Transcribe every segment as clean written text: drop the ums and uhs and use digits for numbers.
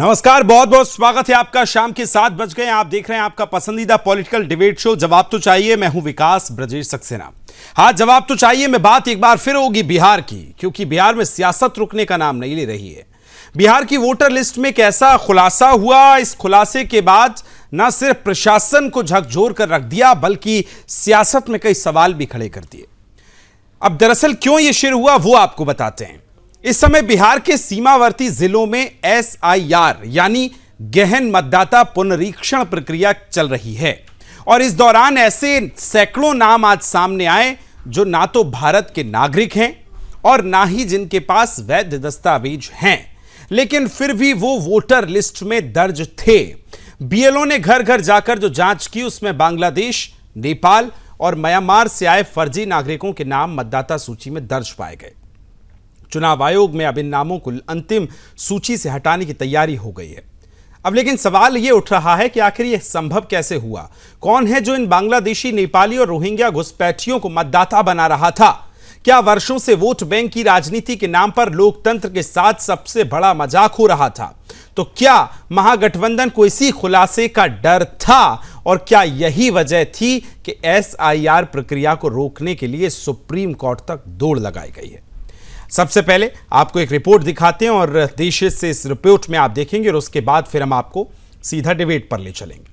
नमस्कार, बहुत बहुत स्वागत है आपका। शाम के 7 बज गए। आप देख रहे हैं आपका पसंदीदा पॉलिटिकल डिबेट शो जवाब तो चाहिए। मैं हूं विकास ब्रजेश सक्सेना। हाँ, जवाब तो चाहिए में बात एक बार फिर होगी बिहार की, क्योंकि बिहार में सियासत रुकने का नाम नहीं ले रही है। बिहार की वोटर लिस्ट में कैसा खुलासा हुआ, इस खुलासे के बाद न सिर्फ प्रशासन को झकझोर कर रख दिया, बल्कि सियासत में कई सवाल भी खड़े कर दिए। अब दरअसल क्यों यह शुरू हुआ वो आपको बताते हैं। इस समय बिहार के सीमावर्ती जिलों में SIR यानी गहन मतदाता पुनरीक्षण प्रक्रिया चल रही है, और इस दौरान ऐसे सैकड़ों नाम आज सामने आए जो ना तो भारत के नागरिक हैं और ना ही जिनके पास वैध दस्तावेज हैं, लेकिन फिर भी वो वोटर लिस्ट में दर्ज थे। BLO ने घर घर जाकर जो जांच की, उसमें बांग्लादेश, नेपाल और म्यांमार से आए फर्जी नागरिकों के नाम मतदाता सूची में दर्ज पाए गए। चुनाव आयोग में अब इन नामों को अंतिम सूची से हटाने की तैयारी हो गई है। अब लेकिन सवाल यह उठ रहा है कि आखिर यह संभव कैसे हुआ? कौन है जो इन बांग्लादेशी, नेपाली और रोहिंग्या घुसपैठियों को मतदाता बना रहा था? क्या वर्षों से वोट बैंक की राजनीति के नाम पर लोकतंत्र के साथ सबसे बड़ा मजाक हो रहा था? तो क्या महागठबंधन को इसी खुलासे का डर था, और क्या यही वजह थी कि SIR प्रक्रिया को रोकने के लिए सुप्रीम कोर्ट तक दौड़ लगाई गई है? सबसे पहले आपको एक रिपोर्ट दिखाते हैं और देश से इस रिपोर्ट में आप देखेंगे, और उसके बाद फिर हम आपको सीधा डिबेट पर ले चलेंगे।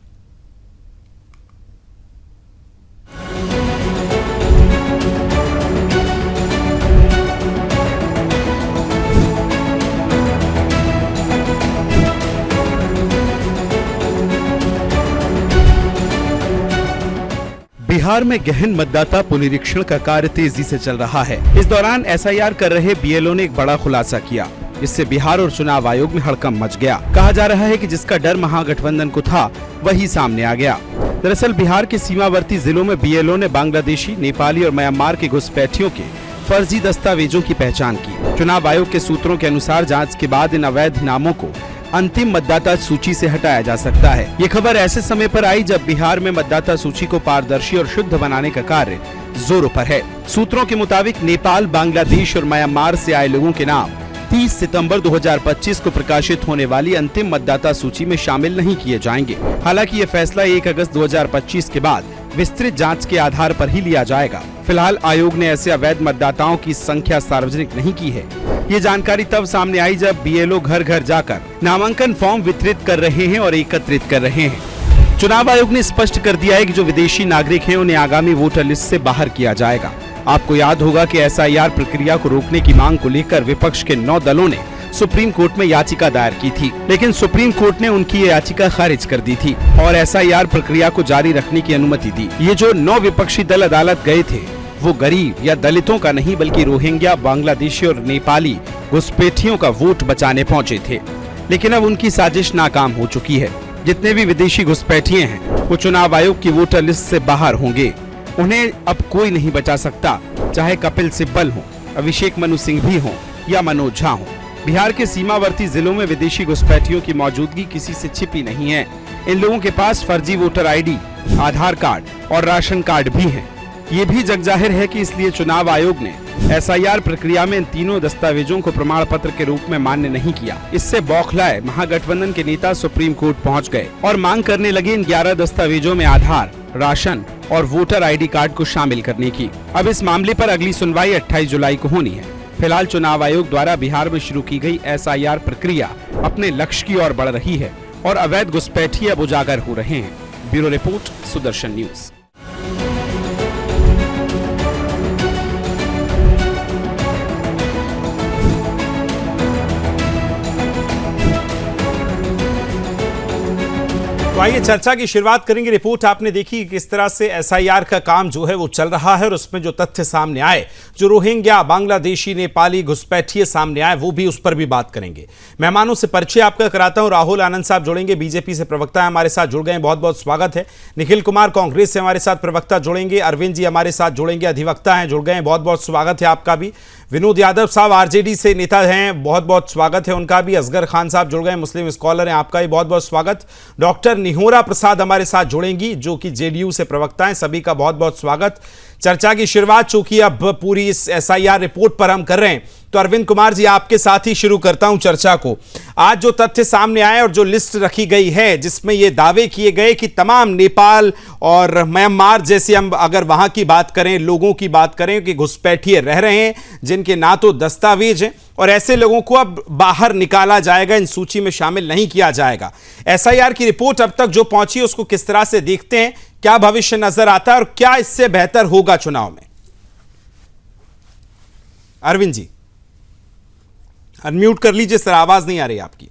बिहार में गहन मतदाता पुनरीक्षण का कार्य तेजी से चल रहा है। इस दौरान SIR कर रहे BLO ने एक बड़ा खुलासा किया, जिससे बिहार और चुनाव आयोग में हड़कंप मच गया। कहा जा रहा है कि जिसका डर महागठबंधन को था वही सामने आ गया। दरअसल बिहार के सीमावर्ती जिलों में BLO ने बांग्लादेशी, नेपाली और म्यांमार के घुसपैठियों के फर्जी दस्तावेजों की पहचान की। चुनाव आयोग के सूत्रों के अनुसार जाँच के बाद इन अवैध नामों को अंतिम मतदाता सूची से हटाया जा सकता है। ये खबर ऐसे समय पर आई जब बिहार में मतदाता सूची को पारदर्शी और शुद्ध बनाने का कार्य जोरों पर है। सूत्रों के मुताबिक नेपाल, बांग्लादेश और म्यांमार से आए लोगों के नाम 30 सितंबर 2025 को प्रकाशित होने वाली अंतिम मतदाता सूची में शामिल नहीं किए जाएंगे। हालांकि ये फैसला 1 अगस्त 2025 के बाद विस्तृत जांच के आधार पर ही लिया जाएगा। फिलहाल आयोग ने ऐसे अवैध मतदाताओं की संख्या सार्वजनिक नहीं की है। ये जानकारी तब सामने आई जब BLO घर घर जाकर नामांकन फॉर्म वितरित कर रहे हैं और एकत्रित कर रहे हैं। चुनाव आयोग ने स्पष्ट कर दिया है कि जो विदेशी नागरिक हैं उन्हें आगामी वोटर लिस्ट से बाहर किया जाएगा। आपको याद होगा कि SIR प्रक्रिया को रोकने की मांग को लेकर विपक्ष के 9 दलों ने सुप्रीम कोर्ट में याचिका दायर की थी, लेकिन सुप्रीम कोर्ट ने उनकी याचिका खारिज कर दी थी और SIR प्रक्रिया को जारी रखने की अनुमति दी। ये जो 9 विपक्षी दल अदालत गए थे वो गरीब या दलितों का नहीं, बल्कि रोहिंग्या, बांग्लादेशी और नेपाली घुसपैठियों का वोट बचाने पहुंचे थे। लेकिन अब उनकी साजिश नाकाम हो चुकी है। जितने भी विदेशी घुसपैठिए हैं वो चुनाव आयोग की वोटर लिस्ट से बाहर होंगे। उन्हें अब कोई नहीं बचा सकता, चाहे कपिल सिब्बल हो, अभिषेक मनु सिंघवी हो या मनोज झा हो। बिहार के सीमावर्ती जिलों में विदेशी घुसपैठियों की मौजूदगी किसी से छिपी नहीं है। इन लोगों के पास फर्जी वोटर ID, आधार कार्ड और राशन कार्ड भी है। ये भी जगजाहिर है कि इसलिए चुनाव आयोग ने SIR प्रक्रिया में इन तीनों दस्तावेजों को प्रमाण पत्र के रूप में मान्य नहीं किया। इससे बौखलाए महागठबंधन के नेता सुप्रीम कोर्ट पहुंच गए और मांग करने लगे इन 11 दस्तावेजों में आधार, राशन और वोटर ID कार्ड को शामिल करने की। अब इस मामले पर अगली सुनवाई 28 जुलाई को होनी है। फिलहाल चुनाव आयोग द्वारा बिहार में शुरू की गई SIR प्रक्रिया अपने लक्ष्य की ओर बढ़ रही है और अवैध घुसपैठिए अब उजागर हो रहे हैं। Bureau report, Sudarshan news. तो आइए चर्चा की शुरुआत करेंगे। रिपोर्ट आपने देखी किस तरह से SIR का काम जो है वो चल रहा है, और उसमें जो तथ्य सामने आए, जो रोहिंग्या, बांग्लादेशी, नेपाली घुसपैठिए सामने आए, वो भी उस पर भी बात करेंगे। मेहमानों से परिचय आपका कराता हूं। राहुल आनंद साहब जुड़ेंगे, बीजेपी से प्रवक्ता है, हमारे साथ जुड़ गए, बहुत बहुत स्वागत है। निखिल कुमार कांग्रेस से हमारे साथ प्रवक्ता जुड़ेंगे। अरविंद जी हमारे साथ जुड़ेंगे, अधिवक्ता हैं, जुड़ गए, बहुत बहुत स्वागत है आपका भी। विनोद यादव साहब RJD से नेता हैं, बहुत बहुत स्वागत है उनका भी। असगर खान साहब जुड़ गए, मुस्लिम स्कॉलर हैं, आपका भी बहुत बहुत स्वागत। डॉक्टर निहोरा प्रसाद हमारे साथ जुड़ेंगी, जो कि JDU से प्रवक्ता हैं, सभी का बहुत बहुत स्वागत। चर्चा की शुरुआत चूंकि अब पूरी इस एसआईआर रिपोर्ट पर हम कर रहे हैं, तो अरविंद कुमार जी आपके साथ ही शुरू करता हूं चर्चा को। आज जो तथ्य सामने आए और जो लिस्ट रखी गई है जिसमें ये दावे किए गए कि तमाम नेपाल और म्यांमार जैसे, हम अगर वहां की बात करें, लोगों की बात करें कि घुसपैठिए रह रहे हैं जिनके ना तो दस्तावेज हैं, और ऐसे लोगों को अब बाहर निकाला जाएगा, इन सूची में शामिल नहीं किया जाएगा। एसआईआर की रिपोर्ट अब तक जो पहुंची उसको किस तरह से देखते हैं, क्या भविष्य नजर आता है और क्या इससे बेहतर होगा चुनाव में? अरविंद जी अनम्यूट कर लीजिए सर, आवाज नहीं आ रही आपकी।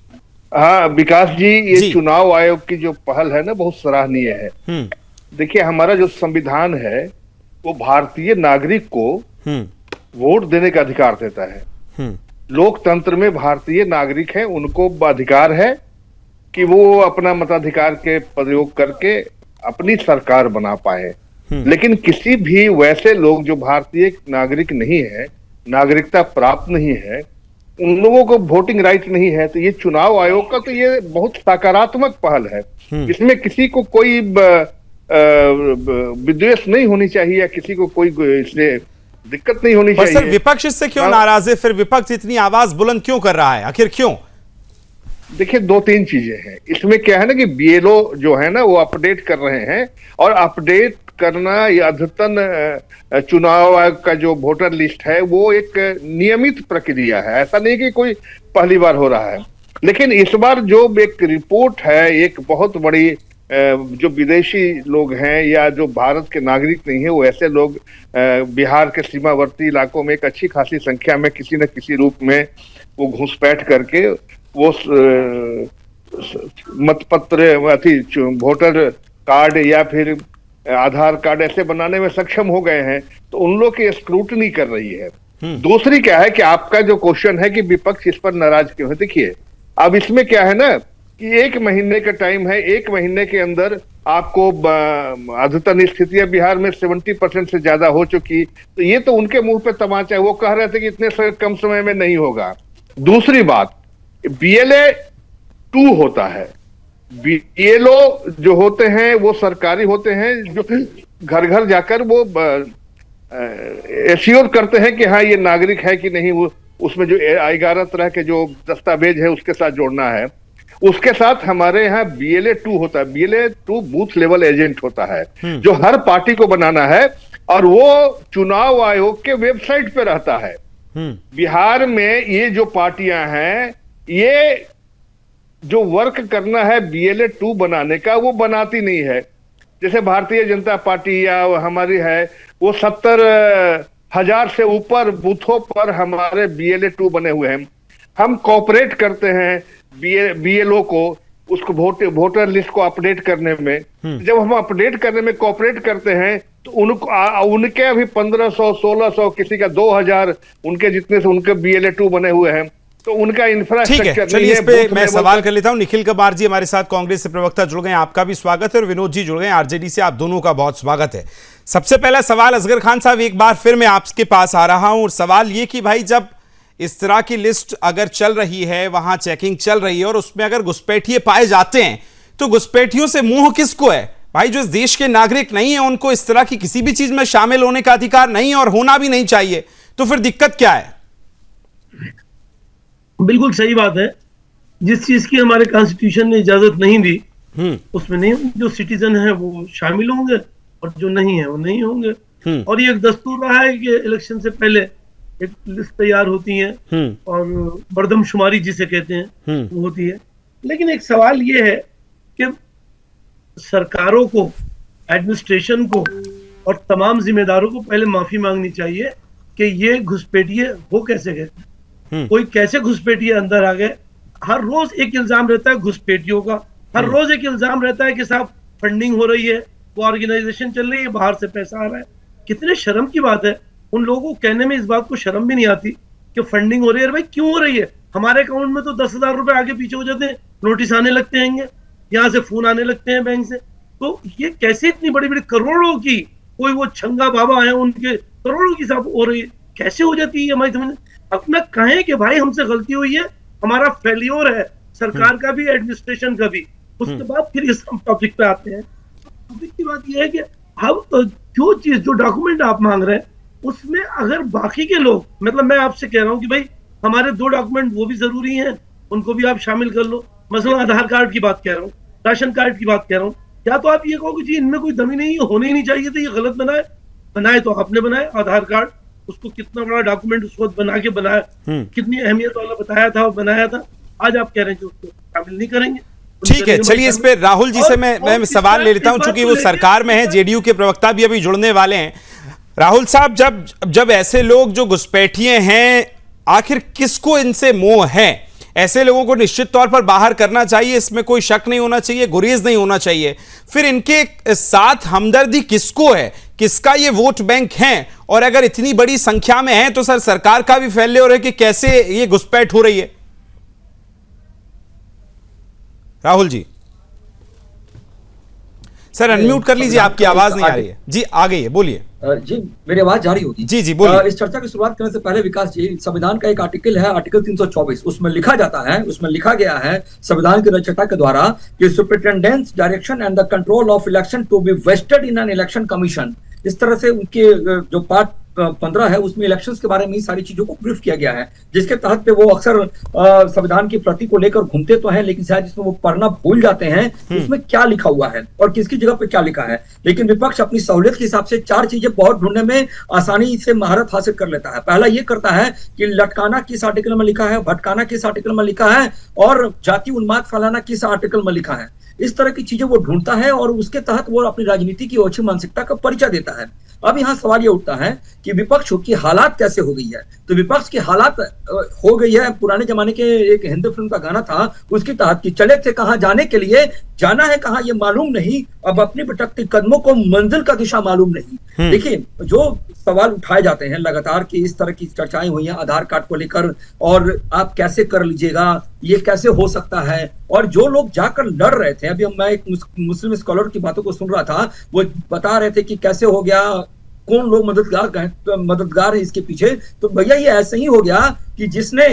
हाँ विकास जी, ये चुनाव आयोग की जो पहल है ना, बहुत सराहनीय है। देखिए, हमारा जो संविधान है वो भारतीय नागरिक को वोट देने का अधिकार देता है। लोकतंत्र में भारतीय नागरिक हैं, उनको अधिकार है कि वो अपना मताधिकार के प्रयोग करके अपनी सरकार बना पाए। लेकिन किसी भी वैसे लोग जो भारतीय नागरिक नहीं है, नागरिकता प्राप्त नहीं है, उन लोगों को वोटिंग राइट नहीं है। तो ये चुनाव आयोग का तो ये बहुत सकारात्मक पहल है। इसमें किसी को कोई विद्वेष नहीं होनी चाहिए या किसी को कोई इससे दिक्कत नहीं होनी चाहिए। सर विपक्ष इससे क्यों नाराज है? फिर विपक्ष इतनी आवाज बुलंद क्यों कर रहा है, आखिर क्यों? देखिए, दो तीन चीजें हैं इसमें। क्या है ना कि बीएलओ जो है ना वो अपडेट कर रहे हैं, और अपडेट करना या अद्यतन चुनाव आयोग का जो वोटर लिस्ट है वो एक नियमित प्रक्रिया है। ऐसा नहीं कि कोई पहली बार हो रहा है। लेकिन इस बार जो एक रिपोर्ट है, एक बहुत बड़ी जो विदेशी लोग हैं या जो भारत के नागरिक नहीं है, वो ऐसे लोग बिहार के सीमावर्ती इलाकों में एक अच्छी खासी संख्या में किसी न किसी रूप में वो घुसपैठ करके वो मतपत्र वोटर कार्ड या फिर आधार कार्ड ऐसे बनाने में सक्षम हो गए हैं। तो उन लोग की स्क्रूटनी कर रही है। दूसरी क्या है कि आपका जो क्वेश्चन है कि विपक्ष इस पर नाराज क्यों है, देखिए अब इसमें क्या है ना कि 1 महीने का टाइम है। 1 महीने के अंदर आपको अद्यतन स्थितियां बिहार में 70% से ज्यादा हो चुकी। तो ये तो उनके मुंह पे तमाचा है। वो कह रहे थे कि इतने कम समय में नहीं होगा। दूसरी बात, बीएलए 2 होता है। बीएलओ जो होते हैं वो सरकारी होते हैं, जो घर घर जाकर वो एश्योर करते हैं कि हाँ ये नागरिक है कि नहीं। वो उसमें जो 11 तरह के जो दस्तावेज है उसके साथ जोड़ना है। उसके साथ हमारे यहाँ बीएलए 2 होता है। बीएलए 2 बूथ लेवल एजेंट होता है जो हर पार्टी को बनाना है, और वो चुनाव आयोग के वेबसाइट पे रहता है। बिहार में ये जो पार्टियां हैं, ये जो वर्क करना है बीएलए 2 बनाने का, वो बनाती नहीं है। जैसे भारतीय जनता पार्टी या हमारी है, वो 70,000 से ऊपर बूथों पर हमारे बीएलए 2 बने हुए हैं। हम कोऑपरेट करते हैं बीएलओ को, उसको वोटर लिस्ट को अपडेट करने में। जब हम अपडेट करने में कोऑपरेट करते हैं तो उनके अभी 1500, 1600, किसी का 2000, उनके जितने से उनके बीएलए 2 बने हुए हैं। तो उनका इंफ्रास्ट्रक्चर। चलिए इस पे मैं सवाल कर लेता हूं। निखिल कुमार जी हमारे साथ कांग्रेस से प्रवक्ता जुड़ गए, आपका भी स्वागत है, और विनोद जी जुड़ गए आरजेडी से, आप दोनों का बहुत स्वागत है। सबसे पहला सवाल असगर खान साहब, एक बार फिर मैं आपके पास आ रहा हूं, और सवाल ये कि भाई जब इस तरह की लिस्ट अगर चल रही है, वहां चेकिंग चल रही है, और उसमें अगर घुसपैठिए पाए जाते हैं, तो घुसपैठियों से मुंह किसको है भाई? जो इस देश के नागरिक नहीं है उनको इस तरह की किसी भी चीज में शामिल होने का अधिकार नहीं है और होना भी नहीं चाहिए। तो फिर दिक्कत क्या है? बिल्कुल सही बात है। जिस चीज की हमारे कॉन्स्टिट्यूशन ने इजाजत नहीं दी उसमें नहीं, जो सिटीजन है वो शामिल होंगे और जो नहीं है वो नहीं होंगे। और ये एक दस्तूर रहा है कि इलेक्शन से पहले एक लिस्ट तैयार होती है और मर्दमशुमारी जिसे कहते हैं वो होती है। लेकिन एक सवाल ये है कि सरकारों को, एडमिनिस्ट्रेशन को और तमाम जिम्मेदारों को पहले माफी मांगनी चाहिए कि ये घुसपैठिए हो कैसे गए, कोई कैसे घुसपैठिए अंदर आ गए। हर रोज एक इल्जाम रहता है घुसपैठियों का, हर रोज एक इल्जाम रहता है कि साहब फंडिंग हो रही है, वो ऑर्गेनाइजेशन चल रही है, बाहर से पैसा आ रहा है। कितने शर्म की बात है, उन लोगों को कहने में इस बात को शर्म भी नहीं आती कि फंडिंग हो रही है। भाई क्यों हो रही है? हमारे अकाउंट में तो 10,000 रुपए आगे पीछे हो जाते हैं, नोटिस आने लगते हैं, यहाँ से फोन आने लगते हैं बैंक से। तो ये कैसे इतनी बड़ी बड़ी करोड़ों की, कोई वो छंगा बाबा है उनके करोड़ों की साहब हो रही है, कैसे हो जाती है हमारी समझ। अपना कहें कि भाई हमसे गलती हुई है, हमारा फेल्योर है, सरकार का भी एडमिनिस्ट्रेशन का भी। उसके बाद फिर इस टॉपिक पे आते हैं। टॉपिक की बात यह है कि अब जो चीज, जो डॉक्यूमेंट आप मांग रहे हैं, उसमें अगर बाकी के लोग, मतलब मैं आपसे कह रहा हूं कि भाई हमारे 2 डॉक्यूमेंट वो भी जरूरी हैं, उनको भी आप शामिल कर लो। मसलन आधार कार्ड की बात कह रहा हूँ, राशन कार्ड की बात कह रहा हूँ, क्या तो आप ये कहोगे जी इनमें कोई दमी नहीं, होने ही नहीं चाहिए थे, ये गलत बनाए तो आपने बनाए आधार कार्ड, उसको कितना बड़ा डॉक्यूमेंट उस वक्त बना के बनाया, कितनी अहमियत वाला बताया था और बनाया था, आज आप कह रहे हैं कि उसको शामिल नहीं करेंगे। ठीक है, चलिए इस पे राहुल जी से मैं सवाल ले लेता हूं, चूंकि वो सरकार में है, जेडीयू के प्रवक्ता भी अभी जुड़ने वाले हैं। राहुल साहब, जब ऐसे लोग जो घुसपैठिए हैं, आखिर किसको इनसे मोह है? ऐसे लोगों को निश्चित तौर पर बाहर करना चाहिए, इसमें कोई शक नहीं होना चाहिए, गुरेज नहीं होना चाहिए। फिर इनके साथ हमदर्दी किसको है, किसका ये वोट बैंक है? और अगर इतनी बड़ी संख्या में है तो सर सरकार का भी फेल्योर है कि कैसे ये घुसपैठ हो रही है। राहुल जी सर अनम्यूट कर लीजिए, आपकी आवाज नहीं आ रही है। जी आ गई है, बोलिए। जी मेरी आवाज जा रही होगी? जी जी बोलिए। इस चर्चा की शुरुआत करने से पहले विकास जी, संविधान का एक आर्टिकल है, आर्टिकल 324, उसमें लिखा जाता है, उसमें लिखा गया है संविधान के रचयिता के द्वारा कि superintendence direction and the control of election to be vested in an election commission. इस तरह से उनके जो पार्ट 15 है उसमें इलेक्शंस के बारे में सारी चीजों को ब्रीफ किया गया है, जिसके तहत पे वो अक्सर संविधान की प्रति को लेकर घूमते तो हैं, लेकिन शायद इसमें वो पढ़ना भूल जाते हैं उसमें क्या लिखा हुआ है और किसकी जगह पे क्या लिखा है। लेकिन विपक्ष अपनी सहूलियत के हिसाब से 4 चीजें बहुत ढूंढने में आसानी से महारत हासिल कर लेता है। पहला ये करता है कि लटकाना किस आर्टिकल में लिखा है, भटकाना किस आर्टिकल में लिखा है और जाति उन्माद फैलाना किस आर्टिकल में लिखा है। इस तरह की चीजें वो ढूंढता है और उसके तहत वो अपनी राजनीति की ओछी मानसिकता का परिचय देता है। अब यहाँ सवाल ये उठता है कि विपक्ष की हालात कैसे हो गई है। तो विपक्ष की हालात हो गई है, पुराने जमाने के एक हिंदी फिल्म का गाना था, उसके तहत कि चले थे कहां जाने के लिए, जाना है कहां ये मालूम नहीं, अब अपनी भटकती कदमों को मंजिल का दिशा मालूम नहीं। देखिए, जो सवाल उठाए जाते हैं लगातार कि इस तरह की चर्चाएं हुई हैं आधार कार्ड को लेकर, और आप कैसे कर लीजिएगा, ये कैसे हो सकता है, और जो लोग जाकर लड़ रहे थे, अभी मैं एक मुस्लिम स्कॉलर की बातों को सुन रहा था, वो बता रहे थे कि कैसे हो गया, कौन लोग मददगार है इसके पीछे। तो भैया ये ऐसे ही हो गया कि जिसने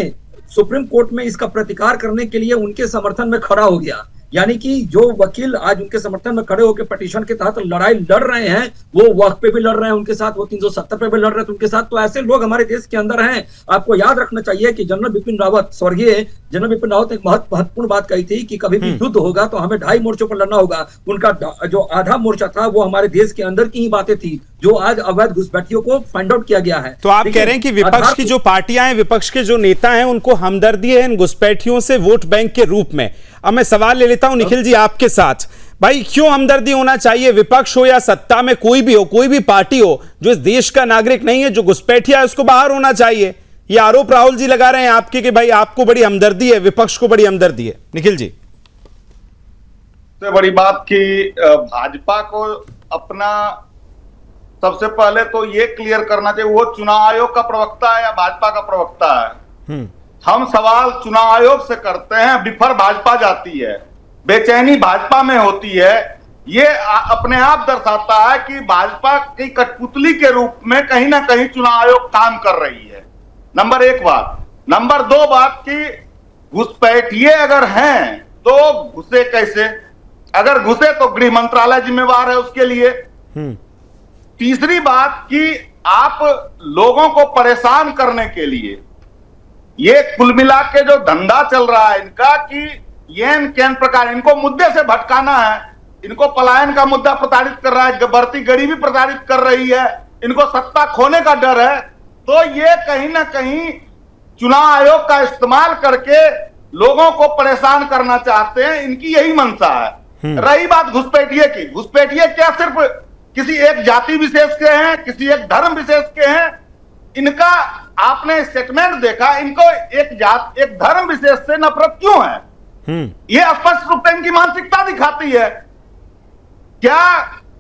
सुप्रीम कोर्ट में इसका प्रतिकार करने के लिए उनके समर्थन में खड़ा हो गया, यानी कि जो वकील आज उनके समर्थन में खड़े होकर पिटीशन के तहत लड़ाई लड़ रहे हैं, वो वक्त पे भी लड़ रहे हैं उनके साथ, वो 370 पे भी लड़ रहे हैं उनके साथ। तो ऐसे लोग हमारे देश के अंदर हैं। आपको याद रखना चाहिए कि जनरल बिपिन रावत, स्वर्गीय जनरल बिपिन रावत ने एक महत्वपूर्ण बात कही थी कि कभी भी युद्ध होगा तो हमें 2.5 मोर्चों पर लड़ना होगा। उनका जो आधा मोर्चा था वो हमारे देश के अंदर की ही बातें थी, जो आज अवैध घुसपैठियों को फाइंड आउट किया गया है। तो आप कह रहे हैं कि विपक्ष की जो पार्टियां हैं, विपक्ष के जो नेता हैं, उनको हमदर्दी है इन घुसपैठियों से वोट बैंक के रूप में। अब मैं सवाल ले लेता हूं निखिल जी आपके साथ, भाई क्यों हमदर्दी होना चाहिए? विपक्ष हो या सत्ता में कोई भी हो, कोई भी पार्टी हो, जो इस देश का नागरिक नहीं है, जो घुसपैठिया है, उसको बाहर होना चाहिए। ये आरोप राहुल जी लगा रहे हैं आपके कि भाई आपको बड़ी हमदर्दी है, विपक्ष को बड़ी हमदर्दी है। निखिल जी, सबसे बड़ी बात कि भाजपा को अपना सबसे पहले तो ये क्लियर करना चाहिए वो चुनाव आयोग का प्रवक्ता है या भाजपा का प्रवक्ता है। हम सवाल चुनाव आयोग से करते हैं, बिफर भाजपा जाती है, बेचैनी भाजपा में होती है। ये अपने आप दर्शाता है कि भाजपा की कठपुतली के रूप में कहीं ना कहीं चुनाव आयोग काम कर रही है। नंबर 1 बात। नंबर 2 बात कि घुसपैठिए अगर हैं तो घुसे कैसे? अगर घुसे तो गृह मंत्रालय जिम्मेवार है उसके लिए। तीसरी बात कि आप लोगों को परेशान करने के लिए ये कुल मिला के जो धंधा चल रहा है इनका कि ये कैन प्रकार इनको मुद्दे से भटकाना है, इनको पलायन का मुद्दा प्रताड़ित कर रहा है, बढ़ती गरीबी प्रताड़ित कर रही है, इनको सत्ता खोने का डर है। तो ये कहीं ना कहीं चुनाव आयोग का इस्तेमाल करके लोगों को परेशान करना चाहते हैं, इनकी यही मंशा है। रही बात घुसपैठिए की, घुसपैठिए क्या सिर्फ किसी एक जाति विशेष के हैं, किसी एक धर्म विशेष के हैं? इनका आपने स्टेटमेंट देखा, इनको एक धर्म विशेष से नफरत क्यों है? ये स्पष्ट रूप से इनकी मानसिकता दिखाती है। क्या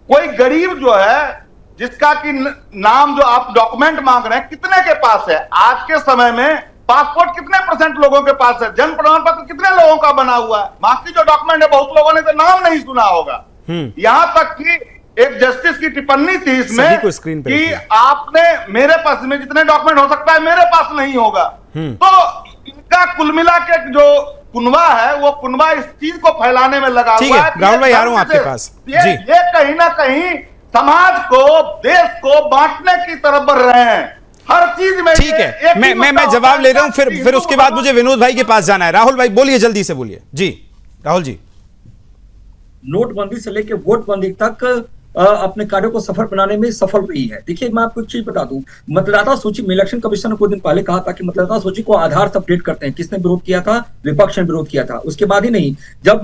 कोई गरीब जो है, जिसका कि नाम जो आप डॉक्यूमेंट मांग रहे हैं, कितने के पास है? आज के समय में पासपोर्ट कितने % लोगों के पास है? जन्म प्रमाण पत्र कितने लोगों का बना हुआ है? बाकी जो डॉक्यूमेंट है बहुत लोगों ने तो नाम नहीं सुना होगा। यहां तक कि एक जस्टिस की टिप्पणी थी इसमें कि आपने मेरे पास में जितने डॉक्यूमेंट हो सकता है मेरे पास नहीं होगा। तो इनका कुल मिला के जो कुनवा है वो कुनवा इस चीज को फैलाने में लगा हुआ है। राहुल भाई आ रहा हूं आपके पास। ये कहीं ना कहीं समाज को, देश को बांटने की तरफ बढ़ रहे हैं हर चीज में। ठीक है, मैं जवाब ले रहा हूं, फिर उसके बाद मुझे विनोद भाई के पास जाना है। राहुल भाई बोलिए, जल्दी से बोलिए जी। राहुल जी, नोटबंदी से लेकर वोटबंदी तक अपने कार्यों को सफल बनाने में सफल रही है। देखिए, मैं आपको एक चीज बता दूं, मतदाता सूची में इलेक्शन कमीशन ने कुछ दिन पहले कहा था कि मतदाता सूची को आधार से अपडेट करते हैं। किसने विरोध किया था? विपक्ष ने विरोध किया था। उसके बाद ही नहीं, जब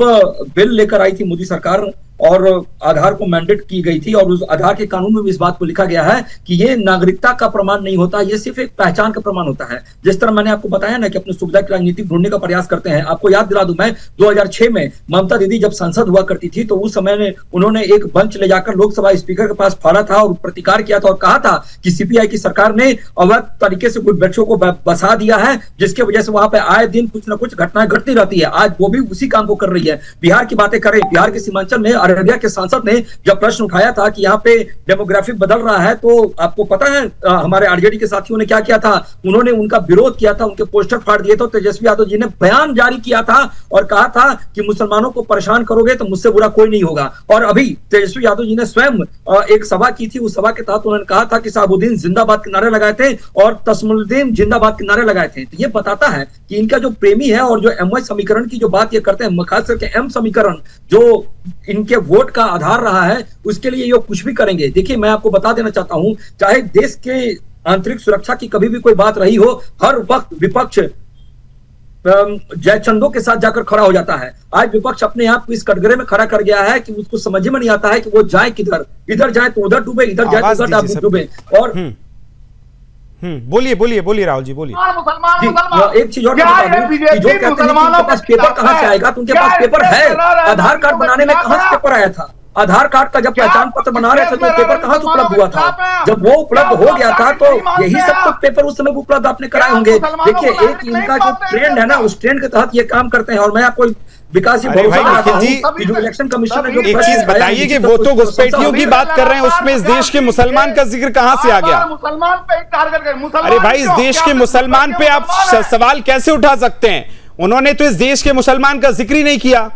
बिल लेकर आई थी मोदी सरकार और आधार को मैंडेट की गई थी, और उस आधार के कानून में भी इस बात को लिखा गया है कि ये नागरिकता का प्रमाण नहीं होता, ये सिर्फ एक पहचान का प्रमाण होता है। जिस तरह मैंने आपको बताया ना कि अपनी सुविधा की राजनीति ढूंढने का प्रयास करते हैं। आपको याद दिला दूं, मैं 2006 में ममता दीदी जब सांसद हुआ करती थी तो उस समय में उन्होंने एक मंच ले जाकर लोकसभा स्पीकर के पास फाड़ा था और प्रतिकार किया था और कहा था कि सीपीआई की सरकार ने अवैध तरीके से कुछ वृक्षों को बसा दिया है, जिसके वजह से वहां पे आए दिन कुछ ना कुछ घटनाएं घटती रहती है। आज वो भी उसी काम को कर रही है। बिहार की बातें करें, बिहार के सीमांचल में अररिया के सांसद जब प्रश्न उठाया था कि यहाँ पे डेमोग्राफी बदल रहा है, तो आपको पता है हमारे आरजेडी के साथियों ने क्या किया था? उन्होंने उनका विरोध किया था, उनके पोस्टर फाड़ दिए थे। तेजस्वी यादव जी ने बयान जारी किया था और कहा था कि मुसलमानों को परेशान करोगे तो मुझसे बुरा कोई नहीं होगा। और अभी तेजस्वी यादव जी ने स्वयं एक सभा की थी, उस सभा के तहत उन्होंने कहा था कि साबुद्दीन जिंदाबाद के नारे लगाए थे और तस्मुद्दीन जिंदाबाद के नारे लगाए थे। तो ये बताता है कि इनका जो प्रेमी है और जो एमवाई समीकरण की जो बात ये करते हैं, खास करके एम समीकरण जो इनके वोट का आधार रहा है, उसके लिए ये कुछ भी करेंगे। देखिए, मैं आपको बता देना चाहता हूं, चाहे देश के आंतरिक सुरक्षा की कभी भी कोई बात रही हो, हर वक्त विपक्ष जयचंदों के साथ जाकर खड़ा हो जाता है। आज विपक्ष अपने आप को इस कटघरे में खड़ा कर गया है कि उसको समझ में नहीं आता है कि वो जाए किधर। इधर जाए तो उधर डूबे, इधर जाए तो उधर डूबे। और बोलिए राहुल जी, बोलिए। एक चीज और बता दूं कि जो कहते हैं कि उनके पास पेपर कहां से आएगा, तो उनके पास पेपर है। आधार कार्ड बनाने में कहां से पेपर आया था? आधार कार्ड का जब पहचान पत्र बना रहे थे तो पेपर कहां से उपलब्ध हुआ था? जब वो उपलब्ध हो गया था तो यही सब तो पेपर उस समय उपलब्ध आपने कराए होंगे। देखिए, एक इनका जो ट्रेंड है ना, उस ट्रेंड के तहत ये काम करते हैं। और मैं आपको विकास जी जो इलेक्शन कमीशन ने जो एक चीज बताइए कि वो तो घुसपैठियों की बात कर रहे हैं, उसमें इस देश के मुसलमान का जिक्र कहां से आ गया? मुसलमान पे टारगेट कर, अरे भाई, इस देश के मुसलमान पे आप सवाल कैसे उठा सकते हैं? उन्होंने तो इस देश के मुसलमान का जिक्र ही नहीं किया।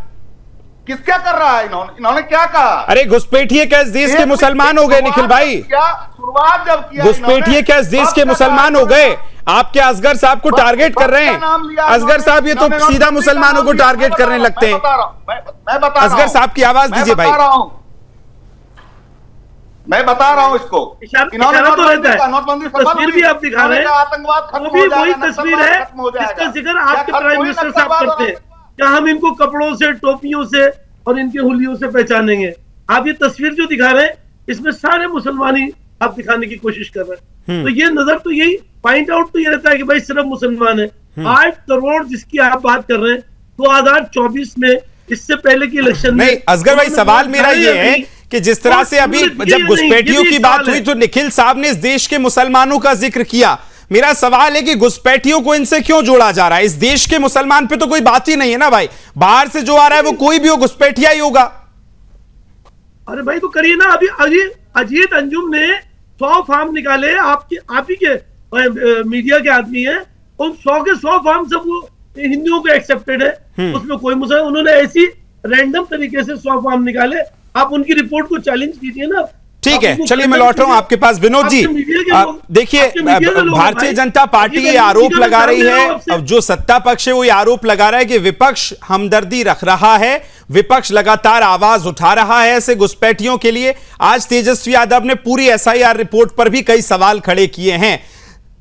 किसका कर रहा है? इन्होंने क्या कहा? अरे घुसपैठिए क्या इस देश के मुसलमान हो गए निखिल भाई? क्या शुरुआत जब किया घुसपैठिए क्या इस देश के मुसलमान हो गए? आपके असगर साहब को टारगेट कर रहे हैं। असगर साहब ये तो सीधा मुसलमानों को टारगेट करने लगते हैं। असगर साहब की आवाज दीजिए भाई। मैं बता रहा हूं इसको। इन्होंने नोटबंदी तस्वीर भी आप दिखा रहे हैं, आतंकवाद खत्म वो भी वही तस्वीर है जिसका जिक्र आपके प्राइम मिनिस्टर साहब करते हैं। क्या हम इनको कपड़ों से, टोपियों से और इनके हुलियों से पहचानेंगे? आप ये तस्वीर जो दिखा रहे हैं, इसमें सारे मुसलमान ही आप दिखाने की कोशिश कर रहे हैं। तो ये नजर तो यही पॉइंट आउट तो ये रहता है कि भाई सिर्फ मुसलमान है। 8 करोड़ जिसकी आप बात कर रहे हैं 2024 में, इससे पहले की इलेक्शन में। नहीं असगर भाई, सवाल मेरा ये है कि जिस तरह से अभी जब घुसपैठियों की बात हुई तो निखिल साहब ने इस देश के मुसलमानों का जिक्र किया। मेरा सवाल है कि घुसपैठियों को इनसे क्यों जोड़ा जा रहा है? इस देश के मुसलमान पे तो कोई बात ही नहीं है ना भाई। बाहर से जो आ रहा है वो कोई भी हो, घुसपैठिया ही होगा। अरे भाई तो करिए ना। अभी अजीत अंजुम ने 100 फॉर्म निकाले, आप ही के मीडिया के आदमी हैं, उन 100 के 100 फॉर्म सब वो हिंदुओं को एक्सेप्टेड है, उसमें कोई मुसलमान। उन्होंने ऐसी रैंडम तरीके से 100 फॉर्म निकाले। आप उनकी रिपोर्ट को चैलेंज कीजिए ना। ठीक है, चलिए मैं लौट रहा हूं आपके पास। विनोद जी, देखिए भारतीय जनता पार्टी ये आरोप लगा रही है, अब जो सत्ता पक्ष है वो ये आरोप लगा रहा है कि विपक्ष हमदर्दी रख रहा है, विपक्ष लगातार आवाज उठा रहा है ऐसे घुसपैठियों के लिए। आज तेजस्वी यादव ने पूरी एसआईआर रिपोर्ट पर भी कई सवाल खड़े किए हैं।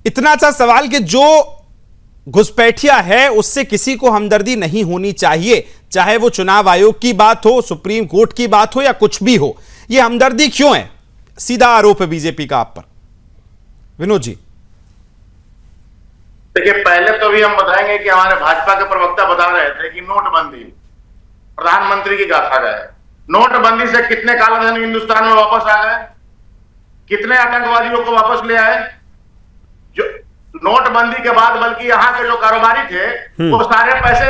इतना सा सवाल कि जो घुसपैठिया है उससे किसी को हमदर्दी नहीं होनी चाहिए, चाहे वो चुनाव आयोग की बात हो, सुप्रीम कोर्ट की बात हो या कुछ भी हो। यह हमदर्दी क्यों है? सीधा आरोप है बीजेपी का आप पर। विनोद जी, देखिए पहले तो भी हम बताएंगे कि हमारे भाजपा के प्रवक्ता बता रहे थे कि नोटबंदी प्रधानमंत्री की गाथा गए। नोटबंदी से कितने कालाधन हिंदुस्तान में वापस आ गए, कितने आतंकवादियों को वापस ले आए। जो नोटबंदी के बाद बल्कि यहाँ के जो कारोबारी थे वो सारे पैसे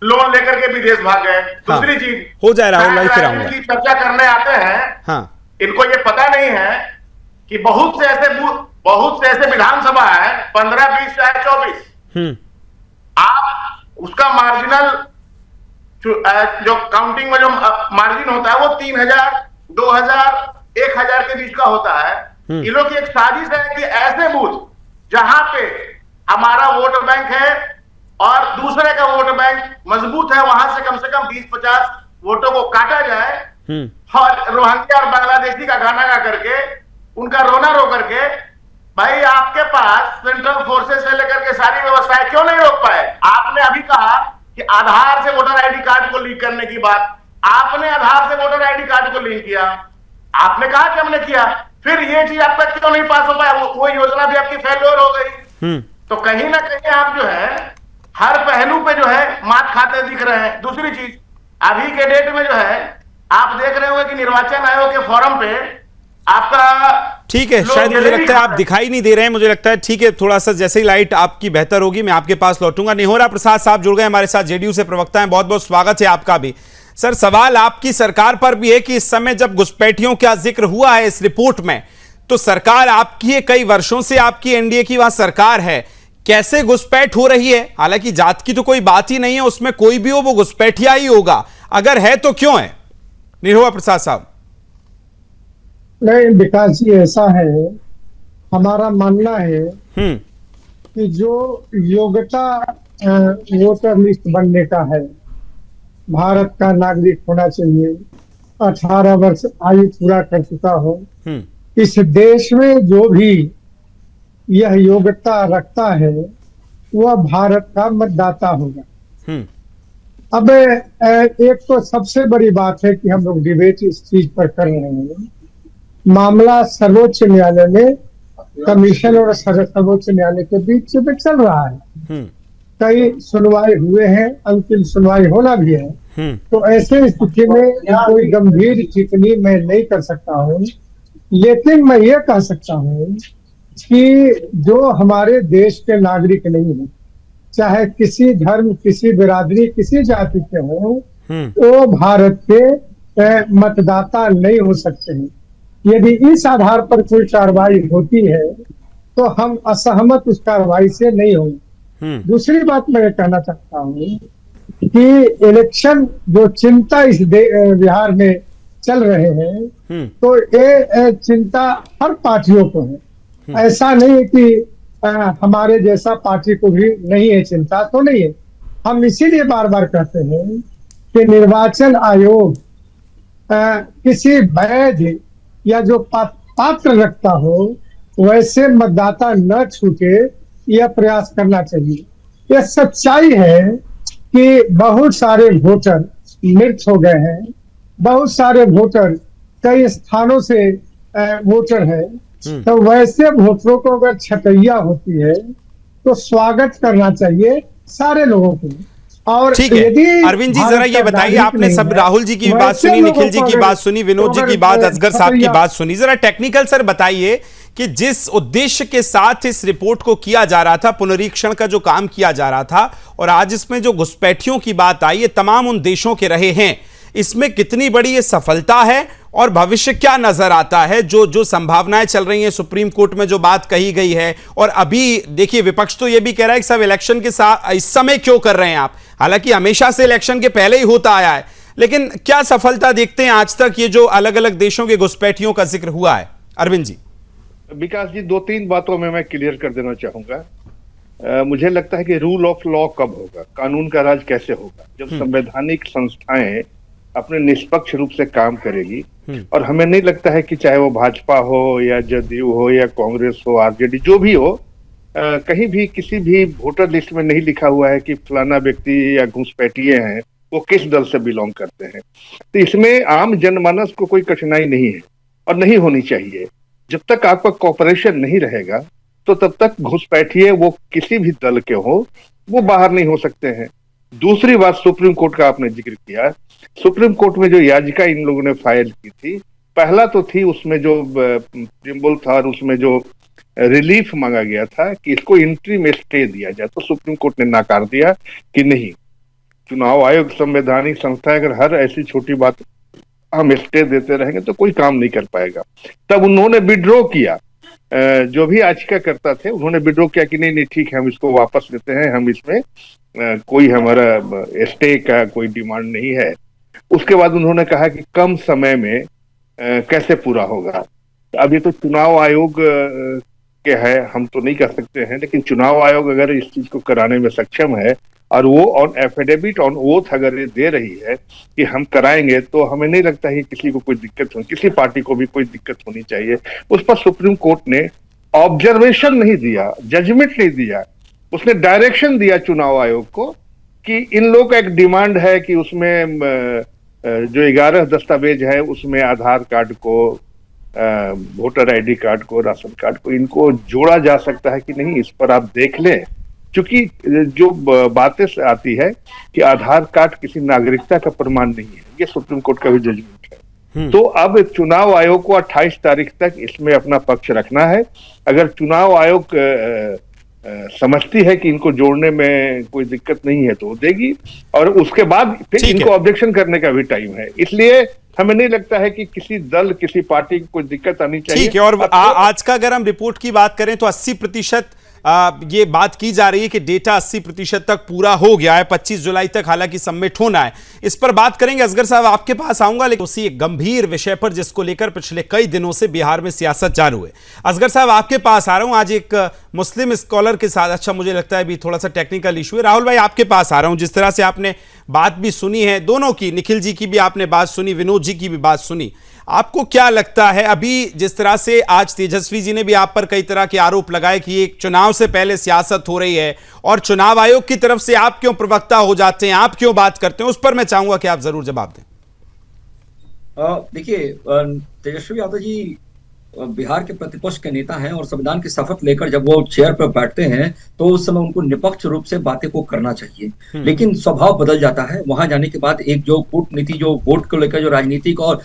लोन लेकर के विदेश भाग गए। दूसरी चीज हो जाए राहुल की चर्चा करने आते हैं, हाँ। इनको ये पता नहीं है कि बहुत से ऐसे विधानसभा है 15, 20 चाहे 24, आप उसका मार्जिनल जो काउंटिंग में जो मार्जिन होता है वो 3000, 2000, 1000 के बीच का होता है। इन लोग की एक साजिश है कि ऐसे बूथ जहां पे हमारा वोट बैंक है और दूसरे का वोट बैंक मजबूत है, वहां से कम 20-50 वोटों को काटा जाए और रोहिंग्या और बांग्लादेशी का गाना गा करके उनका रोना रो करके। भाई आपके पास सेंट्रल फोर्सेस से लेकर के सारी व्यवस्थाएं क्यों नहीं रोक पाए? आपने अभी कहा कि आधार से वोटर आईडी कार्ड को लिंक करने की बात, आपने आधार से वोटर आईडी कार्ड को लिंक किया, आपने कहा कि हमने किया, फिर ये चीज आप तक क्यों नहीं पास हो पाया? वो योजना भी आपकी फेल्योर हो गई। तो कहीं ना कहीं आप जो है हर पहलू पे जो है मात खाते दिख रहे हैं। दूसरी चीज, अभी के डेट में जो है आप देख रहे होंगे कि निर्वाचन आयोग के फोरम पे आपका, ठीक है, शायद मुझे लगता है आप दिखाई नहीं दे रहे हैं, मुझे लगता है। ठीक है, थोड़ा सा जैसे ही लाइट आपकी बेहतर होगी मैं आपके पास लौटूंगा। निहोरा प्रसाद साहब जुड़ गए हमारे साथ, जेडीयू से प्रवक्ता हैं, बहुत बहुत स्वागत है आपका भी। सर, सवाल आपकी सरकार पर भी है कि इस समय जब घुसपैठियों का जिक्र हुआ है इस रिपोर्ट में, तो सरकार आपकी है, कई वर्षों से आपकी एनडीए की वहां सरकार है, कैसे घुसपैठ हो रही है? हालांकि जात की तो कोई बात ही नहीं है, उसमें कोई भी हो वो घुसपैठिया ही होगा, अगर है तो क्यों है? निहोरा प्रसाद साहब। नहीं विकास जी, ऐसा है, हमारा मानना है कि जो योग्यता वोटर लिस्ट बनने का है, भारत का नागरिक होना चाहिए, 18 वर्ष आयु पूरा कर चुका हो, इस देश में जो भी यह योग्यता रखता है वह भारत का मतदाता होगा। अब एक तो सबसे बड़ी बात है कि हम लोग डिबेट इस चीज पर कर रहे हैं, मामला सर्वोच्च न्यायालय में, कमीशन और सर्वोच्च न्यायालय के बीच में चल रहा है। कई सुनवाई हुए हैं, अंतिम सुनवाई होना भी है। तो ऐसे स्थिति में कोई गंभीर टिप्पणी मैं नहीं कर सकता हूँ, लेकिन मैं ये कह सकता हूँ कि जो हमारे देश के नागरिक नहीं है, चाहे किसी धर्म, किसी बिरादरी, किसी जाति के हो, वो भारत के मतदाता नहीं हो सकते हैं। यदि इस आधार पर कोई कार्रवाई होती है तो हम असहमत उस कार्रवाई से नहीं होंगे। दूसरी बात मैं कहना चाहता हूँ कि इलेक्शन जो चिंता इस बिहार में चल रहे हैं, तो ये चिंता हर पार्टियों को है। ऐसा नहीं कि हमारे जैसा पार्टी को भी नहीं है चिंता, तो नहीं है। हम इसीलिए बार बार कहते हैं कि निर्वाचन आयोग किसी वैध या जो पात्र रखता हो वैसे मतदाता न छूटे, यह प्रयास करना चाहिए। यह सच्चाई है कि बहुत सारे वोटर मृत हो गए हैं, बहुत सारे वोटर कई स्थानों से वोटर है, तो वैसे वोटरों को अगर छटैया होती है तो स्वागत करना चाहिए सारे लोगों को। और ठीक है, अरविंद जी जरा ये बताइए, आपने सब राहुल जी की भी बात सुनी, निखिल जी की बात सुनी, विनोद जी की बात, असगर साहब की बात सुनी, जरा टेक्निकल सर बताइए कि जिस उद्देश्य के साथ इस रिपोर्ट को किया जा रहा था, पुनरीक्षण का जो काम किया जा रहा था, और आज इसमें जो घुसपैठियों की बात आई, ये तमाम उन देशों के रहे हैं, इसमें कितनी बड़ी ये सफलता है और भविष्य क्या नजर आता है? जो संभावनाएं चल रही हैं, सुप्रीम कोर्ट में जो बात कही गई है, और अभी देखिए विपक्ष तो ये भी कह रहा है कि सब इलेक्शन के साथ इस समय क्यों कर रहे हैं आप, हालांकि हमेशा से इलेक्शन के पहले ही होता आया है, लेकिन क्या सफलता देखते हैं आज तक ये जो अलग अलग देशों के घुसपैठियों का जिक्र हुआ है? अरविंद जी। विकास जी, 2-3 बातों में मैं क्लियर कर देना चाहूंगा। मुझे लगता है कि रूल ऑफ लॉ कब होगा, कानून का राज कैसे होगा, जब संवैधानिक संस्थाएं अपने निष्पक्ष रूप से काम करेगी। और हमें नहीं लगता है कि चाहे वो भाजपा हो या जदयू हो या कांग्रेस हो, आरजेडी, जो भी हो, कहीं भी किसी भी वोटर लिस्ट में नहीं लिखा हुआ है कि फलाना व्यक्ति या घुसपैठिए हैं, वो किस दल से बिलोंग करते हैं। तो इसमें आम जनमानस को कोई कठिनाई नहीं है और नहीं होनी चाहिए। जब तक आपका कॉपरेशन नहीं रहेगा तो तब तक घुसपैठिए वो किसी भी दल के हो, वो बाहर नहीं हो सकते हैं। दूसरी बात, सुप्रीम कोर्ट का आपने जिक्र किया, सुप्रीम कोर्ट में जो याचिका इन लोगों ने फाइल की थी, पहला तो थी उसमें जो प्रीएम्बल था और उसमें जो रिलीफ मांगा गया था कि इसको इंट्रीम स्टे दिया जाए, तो सुप्रीम कोर्ट ने नकार दिया कि नहीं, चुनाव आयोग संवैधानिक संस्था है, अगर हर ऐसी छोटी बात हम स्टे देते रहेंगे तो कोई काम नहीं कर पाएगा। तब उन्होंने विड्रॉ किया, जो भी याचिका करता थे उन्होंने विड्रॉ किया कि नहीं ठीक है, हम इसको वापस लेते हैं, हम इसमें कोई हमारा स्टे का कोई डिमांड नहीं है। उसके बाद उन्होंने कहा कि कम समय में कैसे पूरा होगा। अभी तो चुनाव आयोग के है, हम तो नहीं कर सकते हैं, लेकिन चुनाव आयोग अगर इस चीज को कराने में सक्षम है और वो ऑन एफिडेविट ऑन ओथ अगर ये दे रही है कि हम कराएंगे, तो हमें नहीं लगता है किसी को कोई दिक्कत हो, किसी पार्टी को भी कोई दिक्कत होनी चाहिए। उस पर सुप्रीम कोर्ट ने ऑब्जर्वेशन नहीं दिया, जजमेंट नहीं दिया, उसने डायरेक्शन दिया चुनाव आयोग को कि इन लोगों का एक डिमांड है कि उसमें जो 11 दस्तावेज है उसमें आधार कार्ड को, वोटर आईडी कार्ड को, राशन कार्ड को, इनको जोड़ा जा सकता है कि नहीं, इस पर आप देख लें। क्योंकि जो बातें आती है कि आधार कार्ड किसी नागरिकता का प्रमाण नहीं है, ये सुप्रीम कोर्ट का भी जजमेंट है। तो अब चुनाव आयोग को 28 तारीख तक इसमें अपना पक्ष रखना है। अगर चुनाव आयोग समझती है कि इनको जोड़ने में कोई दिक्कत नहीं है तो वो देगी, और उसके बाद फिर इनको ऑब्जेक्शन करने का भी टाइम है। इसलिए हमें नहीं लगता है कि किसी दल, किसी पार्टी को कोई दिक्कत आनी चाहिए। ठीक है। और आज का अगर हम रिपोर्ट की बात करें तो 80% ये बात की जा रही है कि डेटा 80% तक पूरा हो गया है। 25 जुलाई तक हालांकि सबमिट होना है। इस पर बात करेंगे। असगर साहब, आपके पास आऊंगा, लेकिन उसी एक गंभीर विषय पर जिसको लेकर पिछले कई दिनों से बिहार में सियासत चालू है। असगर साहब, आपके पास आ रहा हूं। आज एक मुस्लिम स्कॉलर के साथ, अच्छा मुझे लगता है भी थोड़ा सा टेक्निकल इशू है। राहुल भाई, आपके पास आ रहा हूं। जिस तरह से आपने बात भी सुनी है दोनों की, निखिल जी की भी आपने बात सुनी, विनोद जी की भी बात सुनी, आपको क्या लगता है अभी जिस तरह से आज तेजस्वी जी ने भी आप पर कई तरह के आरोप लगाए कि एक चुनाव से पहले सियासत हो रही है और चुनाव आयोग की तरफ से आप क्यों प्रवक्ता हो जाते हैं, आप क्यों बात करते हैं, उस पर मैं चाहूंगा कि आप जरूर जवाब दें। देखिए, तेजस्वी यादव जी बिहार के प्रतिपक्ष के नेता हैं और संविधान की शपथ लेकर जब वो चेयर पर बैठते हैं तो उस समय उनको निष्पक्ष रूप से बातें को करना चाहिए। लेकिन स्वभाव बदल जाता है। वहां जाने के बाद एक जो कूटनीति, जो वोट को लेकर जो राजनीतिक और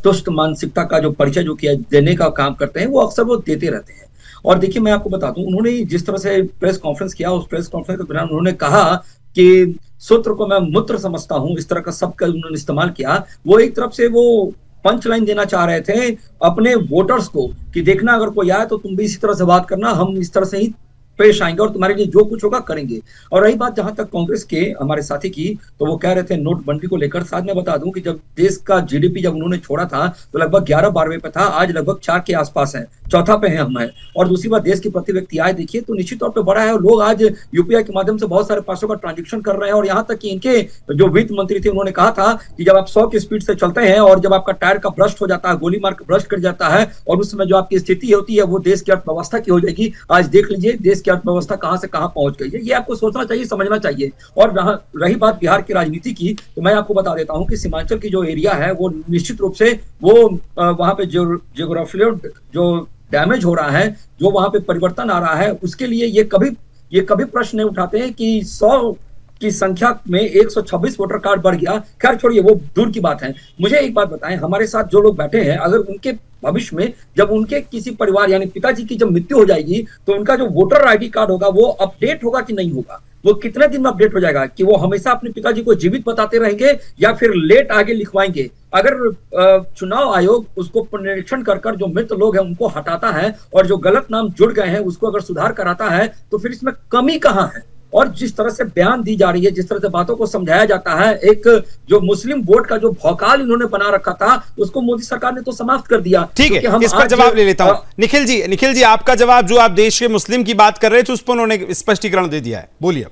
तुष्ट मानसिकता का जो परिचय जो किया देने का काम करते हैं, वो अक्सर वो देते रहते हैं। और देखिए, मैं आपको बता दूं, उन्होंने जिस तरह से प्रेस कॉन्फ्रेंस किया, उस प्रेस कॉन्फ्रेंस के दौरान उन्होंने कहा कि सूत्र को मैं मूत्र समझता हूं, इस तरह का शब्द उन्होंने इस्तेमाल किया। वो एक तरफ से वो पंच लाइन देना चाह रहे थे अपने वोटर्स को कि देखना, अगर कोई आए तो तुम भी इसी तरह से बात करना, हम इस तरह से ही पेश आएंगे और तुम्हारे लिए जो कुछ होगा करेंगे। और रही बात जहां तक कांग्रेस के हमारे साथी की, तो वो कह रहे थे नोटबंदी को लेकर। साथ में बता दूं कि जब देश का जीडीपी जब उन्होंने छोड़ा था तो लगभग 11-12वें पे था, आज लगभग 4 के आसपास है, चौथा पे है हम है। और दूसरी बात, देश की प्रति व्यक्ति आय देखिए तो निश्चित तौर पर बड़ा है और लोग आज यूपीआई के माध्यम से बहुत सारे पैसों का ट्रांजेक्शन कर रहे हैं। और यहाँ तक कि इनके जो वित्त मंत्री थे उन्होंने कहा था कि जब आप 100 की स्पीड से चलते हैं और जब आपका टायर का ब्रस्ट हो जाता है, गोली मार के ब्रस्ट कर जाता है, और उस समय जो आपकी स्थिति होती है वो देश की अर्थव्यवस्था की हो जाएगी। आज देख लीजिए देश की अर्थव्यवस्था कहां से कहां पहुंच गई है। ये आपको सोचना चाहिए, समझना चाहिए। और रही बात बिहार की राजनीति की, तो मैं आपको बता देता हूं कि सीमांचल की जो एरिया है वो निश्चित रूप से वो वहां पे जियोग्राफिकल जो डैमेज हो रहा है, जो वहां पे परिवर्तन आ रहा है, उसके लिए ये कभी प्रश्न नहीं उठाते हैं कि 100 की संख्या में 126 वोटर कार्ड बढ़ गया। खैर छोड़िए, वो दूर की बात है। मुझे एक बात बताएं, हमारे साथ जो लोग बैठे हैं, अगर उनके भविष्य में जब उनके किसी परिवार यानी पिताजी की जब मृत्यु हो जाएगी तो उनका जो वोटर आईडी कार्ड होगा वो अपडेट होगा कि नहीं होगा, वो कितने दिन में अपडेट हो जाएगा, कि वो हमेशा अपने पिताजी को जीवित बताते रहेंगे या फिर लेट आगे लिखवाएंगे। अगर चुनाव आयोग उसको पुनरीक्षण कर जो मृत लोग हैं उनको हटाता है और जो गलत नाम जुड़ गए हैं उसको अगर सुधार कराता है तो फिर इसमें कमी कहां है। और जिस तरह से बयान दी जा रही है, जिस तरह से बातों को समझाया जाता है, एक जो मुस्लिम वोट का जो भौकाल इन्होंने बना रखा था उसको मोदी सरकार ने तो समाप्त कर दिया। ठीक है, इस पर जवाब ले लेता हूं। निखिल जी आपका जवाब, जो आप देश के मुस्लिम की बात कर रहे थे उस पर उन्होंने स्पष्टीकरण दे दिया है, बोलिए।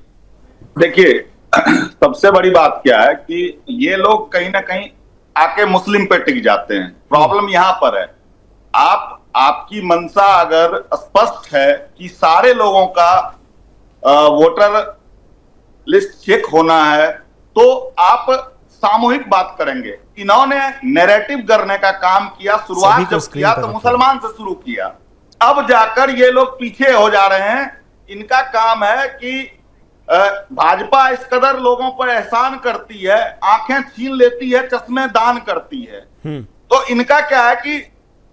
देखिए, सबसे बड़ी बात क्या है कि ये लोग कहीं ना कहीं आके मुस्लिम पे टिक जाते हैं। प्रॉब्लम यहां पर है, आपकी मंशा अगर स्पष्ट है कि सारे लोगों का वोटर लिस्ट चेक होना है तो आप सामूहिक बात करेंगे। इन्होंने नैरेटिव करने का काम किया, शुरुआत जब किया तो मुसलमान से शुरू किया, अब जाकर ये लोग पीछे हो जा रहे हैं। इनका काम है कि भाजपा इस कदर लोगों पर एहसान करती है, आंखें छीन लेती है, चश्मे दान करती है। तो इनका क्या है कि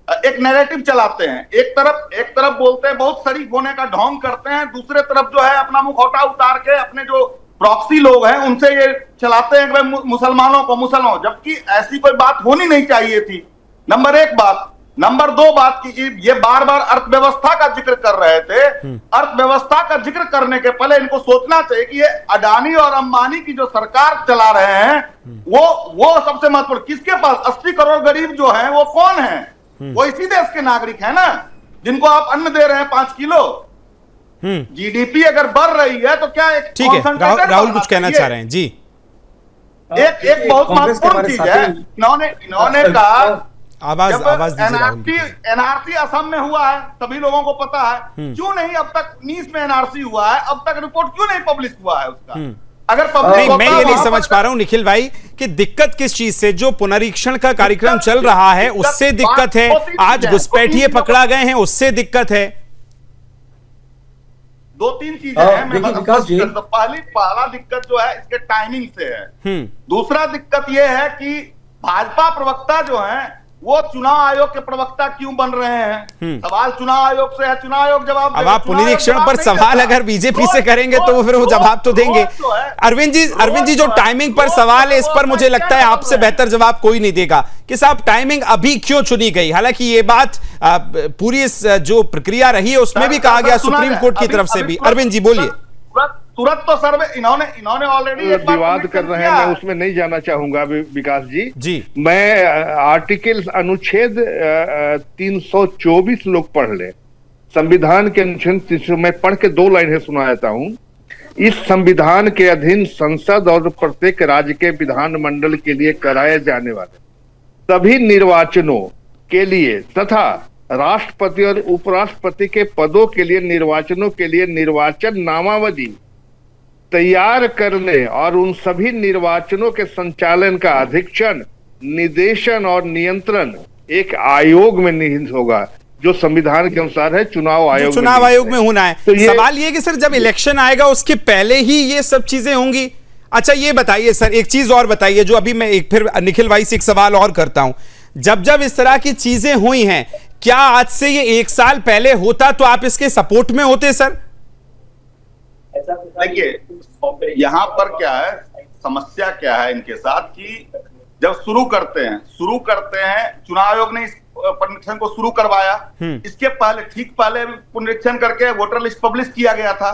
एक नैरेटिव चलाते हैं, एक तरफ बोलते हैं, बहुत शरीफ होने का ढोंग करते हैं, दूसरे तरफ जो है अपना मुखौटा उतार के अपने जो प्रॉक्सी लोग हैं उनसे ये चलाते हैं कि मुसलमानों को मुसलमान, जबकि ऐसी कोई बात होनी नहीं चाहिए थी। नंबर 1 बात। नंबर 2 बात की, ये बार बार अर्थव्यवस्था का जिक्र कर रहे थे। अर्थव्यवस्था का जिक्र करने के पहले इनको सोचना चाहिए कि ये अडानी और अंबानी की जो सरकार चला रहे हैं वो सबसे महत्वपूर्ण, किसके पास 80 करोड़ गरीब जो हैं वो कौन है? वो इसी देश के नागरिक है ना, जिनको आप अन्न दे रहे हैं 5 किलो। जीडीपी अगर बढ़ रही है तो क्या एक ठीक है, राहुल कुछ कहना चाह रहे हैं जी। एक बहुत महत्वपूर्ण चीज है, इन्होंने कहा आवाज दीजिए। एनआरसी असम में हुआ है, सभी लोगों को पता है। क्यों नहीं अब तक 19 में एनआरसी हुआ है, अब तक रिपोर्ट क्यों नहीं पब्लिश हुआ है उसका? अगर पब्लिश मैं ये नहीं समझ पा रहा हूं निखिल भाई कि दिक्कत किस चीज से, जो पुनरीक्षण का कार्यक्रम चल रहा है उससे दिक्कत है, आज घुसपैठिए पकड़ा गए हैं उससे दिक्कत है। 2-3 चीजें हैं। पहला दिक्कत जो है इसके टाइमिंग से है। दूसरा दिक्कत यह है कि भाजपा प्रवक्ता जो हैं वो चुनाव आयोग के प्रवक्ता क्यों बन रहे हैं? सवाल चुनाव आयोग से है, चुनाव आयोग जवाब। अब आप पुनरीक्षण पर सवाल अगर बीजेपी से करेंगे तो फिर वो जवाब तो देंगे। अरविंद जी जो टाइमिंग पर सवाल है इस पर मुझे लगता है आपसे बेहतर जवाब कोई नहीं देगा कि साहब टाइमिंग अभी क्यों चुनी गई। हालांकि ये बात पूरी जो प्रक्रिया रही है उसमें भी कहा गया सुप्रीम कोर्ट की तरफ से भी। अरविंद जी बोलिए। तुरंत तो सर्वे इन्होंने ऑलरेडी विवाद कर रहे हैं, मैं उसमें नहीं जाना चाहूंगा विकास जी। मैं आर्टिकल अनुच्छेद 324 लोग पढ़ ले, संविधान के अनुच्छेद 300 में पढ़ के 2 लाइनें सुना देता हूं। इस संविधान के अधीन संसद और प्रत्येक राज्य के विधानमंडल के लिए कराए जाने वाले सभी निर्वाचनों के लिए तथा राष्ट्रपति और उपराष्ट्रपति के पदों के लिए निर्वाचनों के लिए निर्वाचन नामावली तैयार करने और उन सभी निर्वाचनों के संचालन का अधीक्षण, निदेशन और नियंत्रण एक आयोग में निहित होगा जो संविधान के अनुसार है चुनाव आयोग में होना है। तो सवाल ये कि सर जब इलेक्शन आएगा उसके पहले ही ये सब चीजें होंगी। अच्छा ये बताइए सर, एक चीज और बताइए जो अभी मैं एक फिर निखिल भाई से एक सवाल और करता हूं। जब इस तरह की चीजें हुई हैं, क्या आज से ये 1 साल पहले होता तो आप इसके सपोर्ट में होते सर? देखिए यहाँ पर क्या है, समस्या क्या है इनके साथ कि जब शुरू करते हैं चुनाव आयोग ने इस पुनरीक्षण को शुरू करवाया। इसके पहले ठीक पहले पुनरीक्षण करके वोटर लिस्ट पब्लिश किया गया था।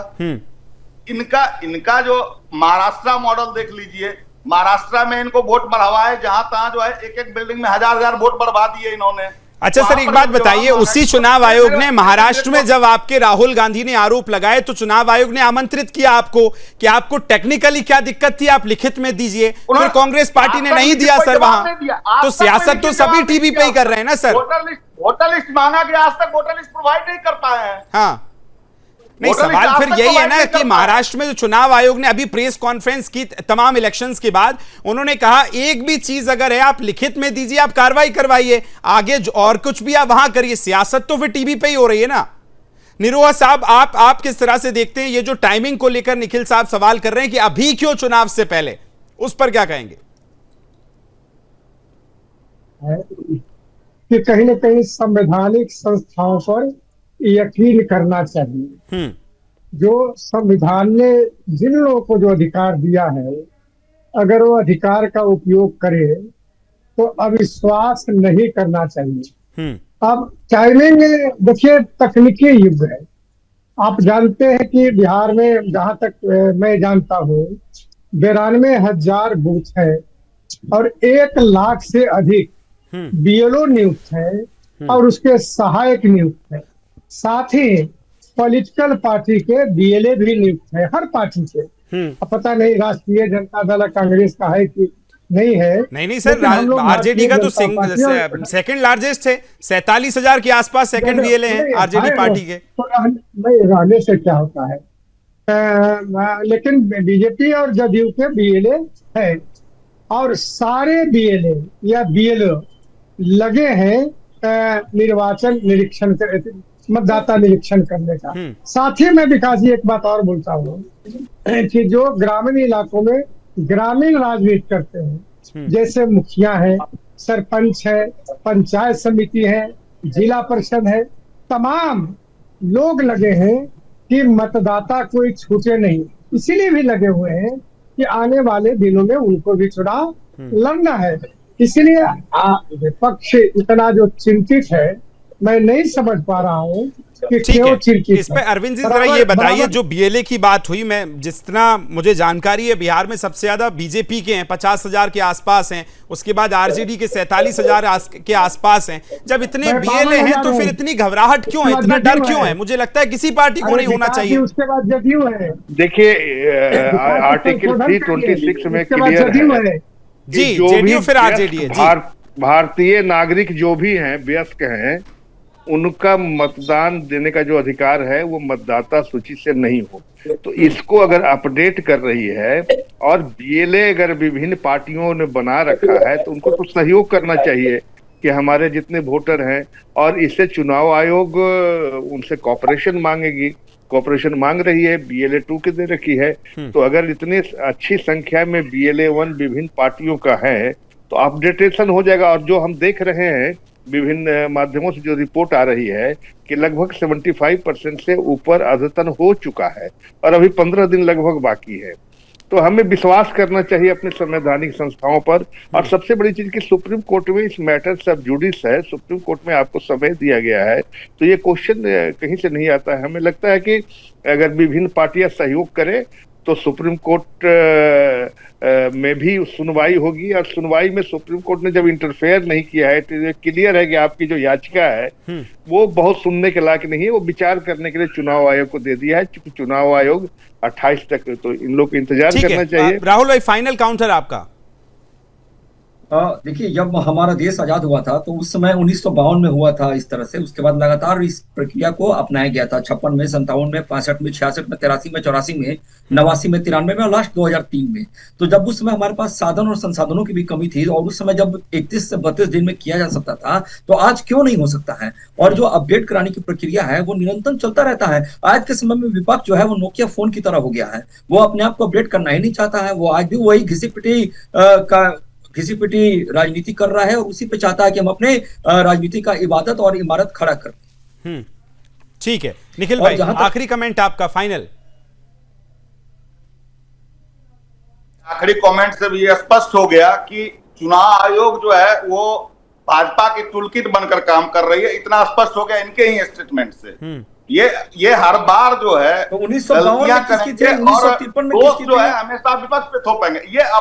इनका जो महाराष्ट्र मॉडल देख लीजिए, महाराष्ट्र में इनको वोट बढ़ावा है, जहां तहां जो है एक बिल्डिंग में हजार वोट बढ़वा दिए इन्होंने। अच्छा सर एक बात बताइए, उसी चुनाव आयोग ने महाराष्ट्र में जब आपके राहुल गांधी ने आरोप लगाए तो चुनाव आयोग ने आमंत्रित किया आपको कि आपको टेक्निकली क्या दिक्कत थी आप लिखित में दीजिए, फिर कांग्रेस पार्टी ने नहीं दिया सर वहां। तो सियासत तो सभी टीवी पे ही कर रहे हैं ना सर। वोटर लिस्ट मांगा गया, आज तक वोटर लिस्ट प्रोवाइड नहीं कर पाए हैं। हाँ नहीं, सवाल फिर यही है ना कि महाराष्ट्र में जो चुनाव आयोग ने अभी प्रेस कॉन्फ्रेंस की तमाम इलेक्शंस के बाद, उन्होंने कहा एक भी चीज अगर है आप लिखित में दीजिए, आप कार्रवाई करवाइए, आगे और कुछ भी आप वहां करिए। सियासत तो फिर टीवी पे ही हो रही है ना। निरोहा साहब आप किस तरह से देखते हैं ये जो टाइमिंग को लेकर निखिल साहब सवाल कर रहे हैं कि अभी क्यों चुनाव से पहले, उस पर क्या कहेंगे? कि कहीं ना कहीं संवैधानिक संस्थाओं पर यकीन करना चाहिए। जो संविधान ने जिन लोगों को जो अधिकार दिया है, अगर वो अधिकार का उपयोग करे तो अविश्वास नहीं करना चाहिए। अब टाइमिंग देखिए तकनीकी युग है। आप जानते हैं कि बिहार में जहां तक मैं जानता हूँ 92,000 बूथ है और 1 लाख से अधिक बीएलओ नियुक्त है और उसके सहायक नियुक्त है। साथ ही पॉलिटिकल पार्टी के बीएलए भी नियुक्त है, हर पार्टी के। अब पता नहीं राष्ट्रीय जनता दल कांग्रेस का है कि नहीं है। नहीं सर, आरजेडी का तो सेकंड लार्जेस्ट है, 47,000 के आसपास सेकंड बीएलए हैं आरजेडी पार्टी के। नहीं रहने से क्या होता है, लेकिन बीजेपी और जदयू के बीएलए है और सारे बीएलए या बीएलओ लगे हैं निर्वाचन निरीक्षण मतदाता निरीक्षण करने का। साथ ही मैं विकास जी एक बात और बोलता हूँ कि जो ग्रामीण इलाकों में ग्रामीण राजनीति करते हैं, जैसे मुखिया है, सरपंच है, पंचायत समिति है, जिला परिषद है, तमाम लोग लगे हैं कि मतदाता कोई छूटे नहीं। इसीलिए भी लगे हुए हैं कि आने वाले दिनों में उनको भी चुनाव लड़ना है। इसलिए विपक्ष इतना जो चिंतित है, मैं नहीं समझ पा रहा हूँ कि क्यों चिंतित। इस पे अरविंद जी जरा ये बताइए, जो बीएलए की बात हुई, मैं जितना मुझे जानकारी है बिहार में सबसे ज्यादा बीजेपी के हैं, 50,000 के आसपास हैं, उसके बाद आरजेडी के 47,000 के आसपास हैं। जब इतने बीएलए हैं तो फिर इतनी घबराहट क्यों है, इतना डर क्यों है? मुझे लगता है किसी पार्टी को नहीं होना चाहिए। उसके बाद जदयू है। देखिए आर्टिकल 326 में क्लियर है जी, जेडीयू फिर आरजेडी है। भारतीय नागरिक जो भी हैं, वयस्क हैं, उनका मतदान देने का जो अधिकार है वो मतदाता सूची से नहीं हो। तो इसको अगर अपडेट कर रही है और बीएलए अगर विभिन्न पार्टियों ने बना रखा है तो उनको तो सहयोग करना चाहिए कि हमारे जितने वोटर हैं, और इससे चुनाव आयोग उनसे कॉपरेशन मांगेगी। कॉपरेशन मांग रही है, BLA 2 के दे रखी है। तो अगर इतनी अच्छी संख्या में BLA 1 विभिन्न पार्टियों का है तो अपडेटेशन हो जाएगा। और जो हम देख रहे हैं विभिन्न माध्यमों से जो रिपोर्ट आ रही है कि लगभग 75% से ऊपर अद्यतन हो चुका है और अभी 15 दिन लगभग बाकी है। तो हमें विश्वास करना चाहिए अपने संवैधानिक संस्थाओं पर। और सबसे बड़ी चीज कि सुप्रीम कोर्ट में इस मैटर सब जुडिस है, सुप्रीम कोर्ट में आपको समय दिया गया है, तो ये क्वेश्चन कहीं से नहीं आता है। हमें लगता है कि अगर विभिन्न पार्टियां सहयोग करें तो सुप्रीम कोर्ट में भी सुनवाई होगी। और सुनवाई में सुप्रीम कोर्ट ने जब इंटरफेयर नहीं किया है तो ये क्लियर है कि आपकी जो याचिका है वो बहुत सुनने के लायक नहीं है। वो विचार करने के लिए चुनाव आयोग को दे दिया है, क्योंकि चुनाव आयोग 28 तक, तो इन लोग को इंतजार करना चाहिए। राहुल भाई, फाइनल काउंटर आपका। देखिए, जब हमारा देश आजाद हुआ था तो उस समय 1952 में हुआ था इस तरह से। उसके बाद लगातार इस प्रक्रिया को अपनाया गया था। 56 में, 57 में, 65 में, 66 में, 83 में, 84 में, 89 में, 93 में और लास्ट 2003 में। तो जब उस समय हमारे पास साधन और संसाधनों की भी कमी थी और उस समय जब 31 से 32 दिन में किया जा सकता था, तो आज क्यों नहीं हो सकता है? और जो अपडेट कराने की प्रक्रिया है वो निरंतर चलता रहता है। आज के समय में विपक्ष जो है वो नोकिया फोन की तरह हो गया है। वो अपने आप को अपडेट करना ही नहीं चाहता है। वो आज भी वही घिसी पिटी राजनीति कर रहा है और उसी पे चाहता है कि हम अपने राजनीति का इबादत और इमारत खड़ा करें। ठीक है निखिल भाई, आखिरी कमेंट आपका, फाइनल। आखिरी कमेंट से भी स्पष्ट हो गया कि चुनाव आयोग जो है वो भाजपा की टूलकिट बनकर काम कर रही है। इतना स्पष्ट हो गया इनके ही स्टेटमेंट से। ये हर बार जो है तो 1952 करेंगे और दोष जो है हमेशा विपक्ष पे थोपेंगे। ये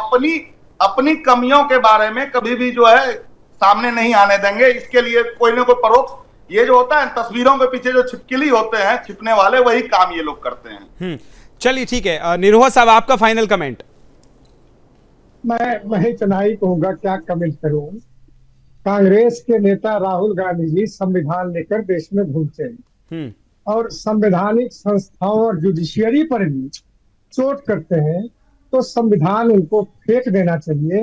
अपनी कमियों के बारे में कभी भी जो है सामने नहीं आने देंगे। इसके लिए कोई ना कोई परोक्ष, ये जो होता है तस्वीरों के पीछे जो छिपकली होते हैं, छिपने वाले, वही काम ये लोग करते हैं। चलिए ठीक है, निरोहा साहब आपका फाइनल कमेंट। मैं इतना ही कहूंगा, क्या कमेंट करूं। कांग्रेस के नेता राहुल गांधी जी संविधान लेकर देश में घूमते हैं और संवैधानिक संस्थाओं और जुडिशियरी पर भी चोट करते हैं। तो संविधान उनको फेंक देना चाहिए।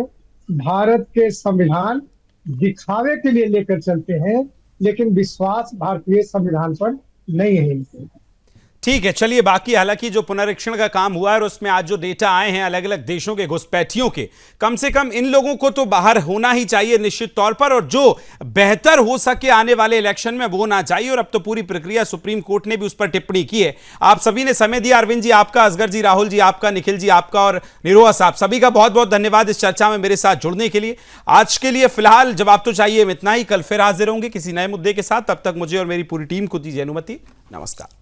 भारत के संविधान दिखावे के लिए लेकर चलते हैं, लेकिन विश्वास भारतीय संविधान पर नहीं है इनके। ठीक है, चलिए बाकी हालांकि जो पुनरीक्षण का काम हुआ है और उसमें आज जो डेटा आए हैं अलग अलग देशों के घुसपैठियों के, कम से कम इन लोगों को तो बाहर होना ही चाहिए निश्चित तौर पर, और जो बेहतर हो सके आने वाले इलेक्शन में वो होना चाहिए। और अब तो पूरी प्रक्रिया सुप्रीम कोर्ट ने भी उस पर टिप्पणी की है। आप सभी ने समय दिया, अरविंद जी आपका, असगर जी, राहुल जी आपका, निखिल जी आपका और निरोहा साहब, सभी का बहुत बहुत धन्यवाद इस चर्चा में मेरे साथ जुड़ने के लिए। आज के लिए फिलहाल जवाब तो चाहिए इतना ही, कल फिर हाजिर होंगे किसी नए मुद्दे के साथ। तब तक मुझे और मेरी पूरी टीम को दीजिए अनुमति। नमस्कार।